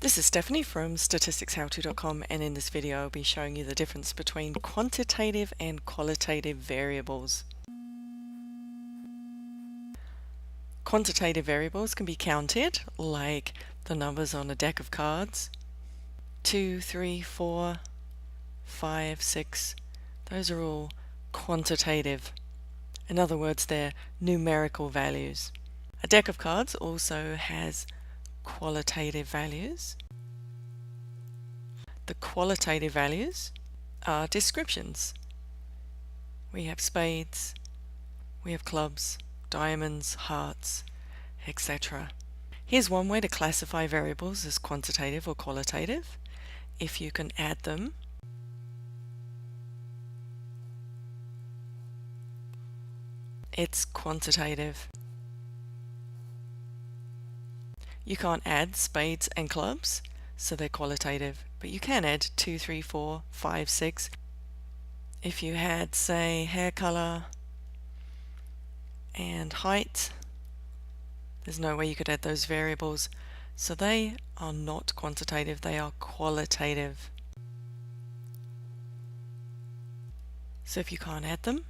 This is Stephanie from statisticshowto.com, and in this video I'll be showing you the difference between quantitative and qualitative variables. Quantitative variables can be counted, like the numbers on a deck of cards. 2, 3, 4, 5, 6. Those are all quantitative. In other words, they're numerical values. A deck of cards also has qualitative values. The qualitative values are descriptions. We have spades, we have clubs, diamonds, hearts, etc. Here's one way to classify variables as quantitative or qualitative. If you can add them, it's quantitative. You can't add spades and clubs, so they're qualitative, but you can add 2, 3, 4, 5, 6. If you had, say, hair color and height, there's no way you could add those variables, so they are not quantitative, they are qualitative. So if you can't add them,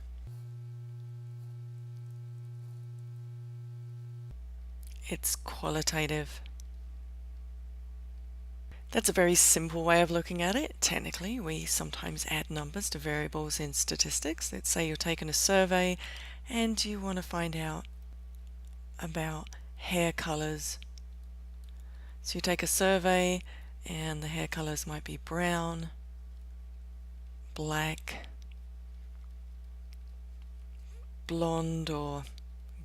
it's qualitative. That's a very simple way of looking at it. Technically, we sometimes add numbers to variables in statistics. Let's say you're taking a survey and you want to find out about hair colors. So you take a survey and the hair colors might be brown, black, blonde, or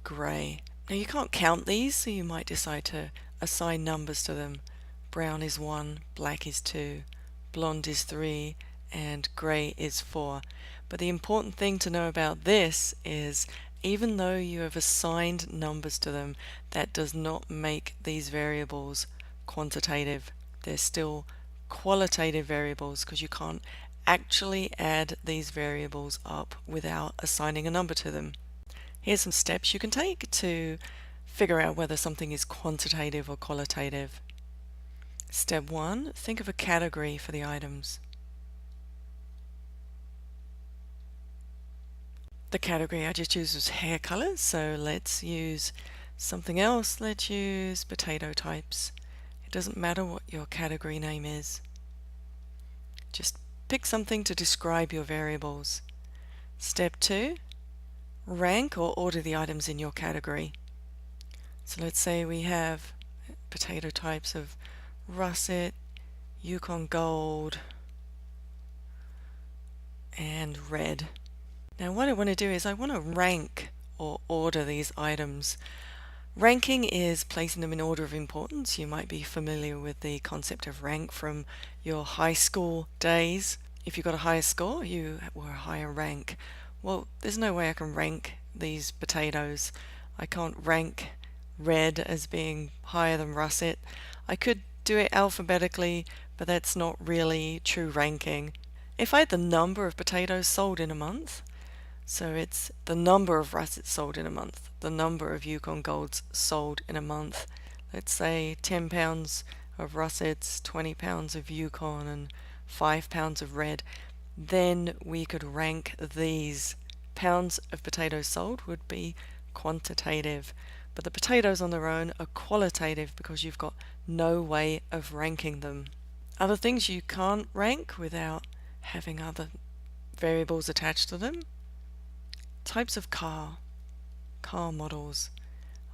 grey. Now you can't count these, so you might decide to assign numbers to them. Brown is 1, black is 2, blonde is 3, and grey is 4. But the important thing to know about this is even though you have assigned numbers to them, that does not make these variables quantitative. They're still qualitative variables because you can't actually add these variables up without assigning a number to them. Here's some steps you can take to figure out whether something is quantitative or qualitative. Step 1, think of a category for the items. The category I just used was hair colors, so let's use something else. Let's use potato types. It doesn't matter what your category name is. Just pick something to describe your variables. Step 2, rank or order the items in your category. So let's say we have potato types of russet, Yukon gold, and red. Now what I want to do is I want to rank or order these items. Ranking is placing them in order of importance. You might be familiar with the concept of rank from your high school days. If you got a higher score, you were a higher rank. Well, there's no way I can rank these potatoes. I can't rank red as being higher than russet. I could do it alphabetically, but that's not really true ranking. If I had the number of potatoes sold in a month, so it's the number of russets sold in a month, the number of Yukon Golds sold in a month. Let's say 10 pounds of russets, 20 pounds of Yukon, and 5 pounds of red. Then we could rank these. Pounds of potatoes sold would be quantitative, but the potatoes on their own are qualitative because you've got no way of ranking them. Other things you can't rank without having other variables attached to them. Types of car models,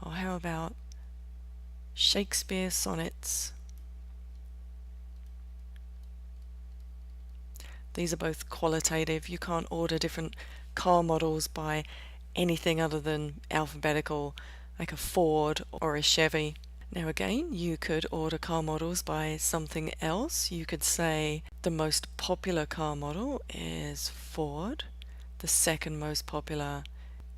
or how about Shakespeare sonnets? These are both qualitative. You can't order different car models by anything other than alphabetical, like a Ford or a Chevy. Now again, you could order car models by something else. You could say the most popular car model is Ford, the second most popular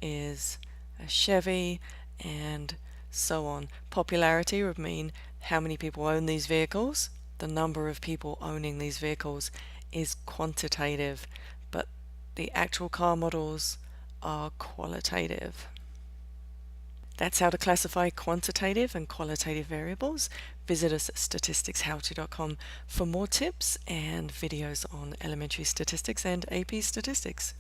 is a Chevy, and so on. Popularity would mean how many people own these vehicles. The number of people owning these vehicles is quantitative, but the actual car models are qualitative. That's how to classify quantitative and qualitative variables. Visit us at statisticshowto.com for more tips and videos on elementary statistics and AP statistics.